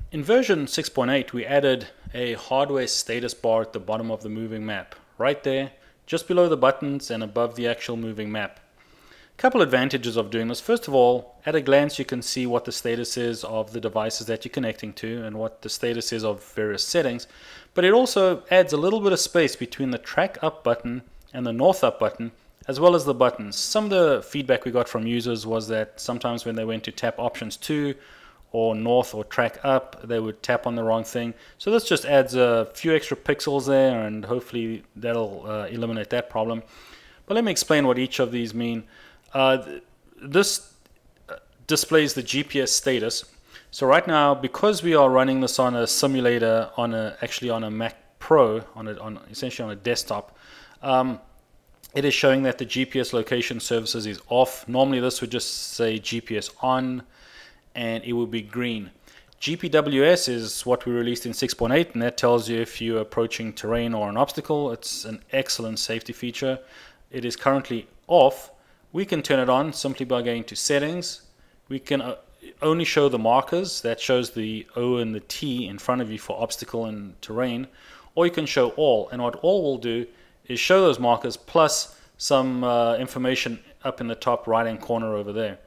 In version 6.8, we added a hardware status bar at the bottom of the moving map, right there, just below the buttons and above the actual moving map. A couple advantages of doing this. First of all, at a glance you can see what the status is of the devices that you're connecting to and what the status is of various settings, but it also adds a little bit of space between the track up button and the north up button, as well as the buttons. Some of the feedback we got from users was that sometimes when they went to tap options 2 or north or track up, they would tap on the wrong thing. So this just adds a few extra pixels there, and hopefully that'll eliminate that problem. But let me explain what each of these mean. This displays the GPS status. So right now, because we are running this on a simulator, actually on a Mac Pro, essentially on a desktop, it is showing that the GPS location services is off. Normally this would just say GPS on, and it will be green. GPWS is what we released in 6.8, and that tells you if you're approaching terrain or an obstacle. It's an excellent safety feature. It is currently off. We can turn it on simply by going to settings. We can only show the markers. That shows the O and the T in front of you for obstacle and terrain, or you can show all, and what all will do is show those markers plus some information up in the top right hand corner over there.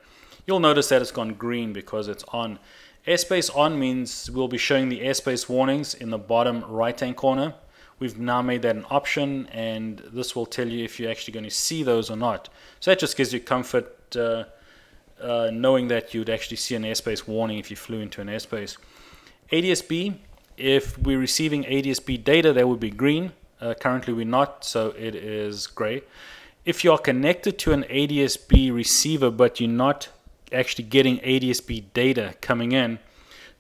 You'll notice that it's gone green because it's on. Airspace on means we'll be showing the airspace warnings in the bottom right hand corner. We've now made that an option, and this will tell you if you're actually going to see those or not. So that just gives you comfort knowing that you'd actually see an airspace warning if you flew into an airspace. ADSB, if we're receiving ADSB data, that would be green. Currently we're not, so it is gray. If you are connected to an ADSB receiver but you're not actually getting ADSB data coming in,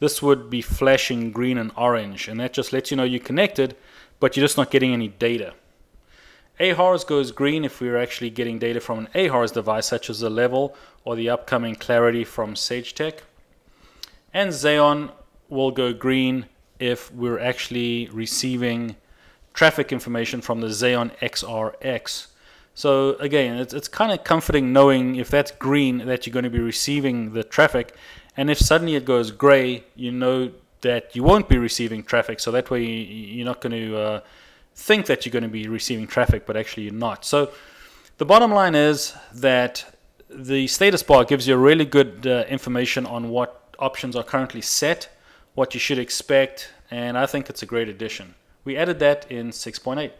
this would be flashing green and orange, and that just lets you know you're connected, but you're just not getting any data. AHRS goes green if we're actually getting data from an AHRS device, such as the level or the upcoming clarity from SageTech. And Zaon will go green if we're actually receiving traffic information from the Zaon AHRS. So again, it's kind of comforting knowing if that's green that you're going to be receiving the traffic, and if suddenly it goes gray, you know that you won't be receiving traffic. So that way you're not going to think that you're going to be receiving traffic, but actually you're not. So the bottom line is that the status bar gives you really good information on what options are currently set, what you should expect, and I think it's a great addition. We added that in 6.8.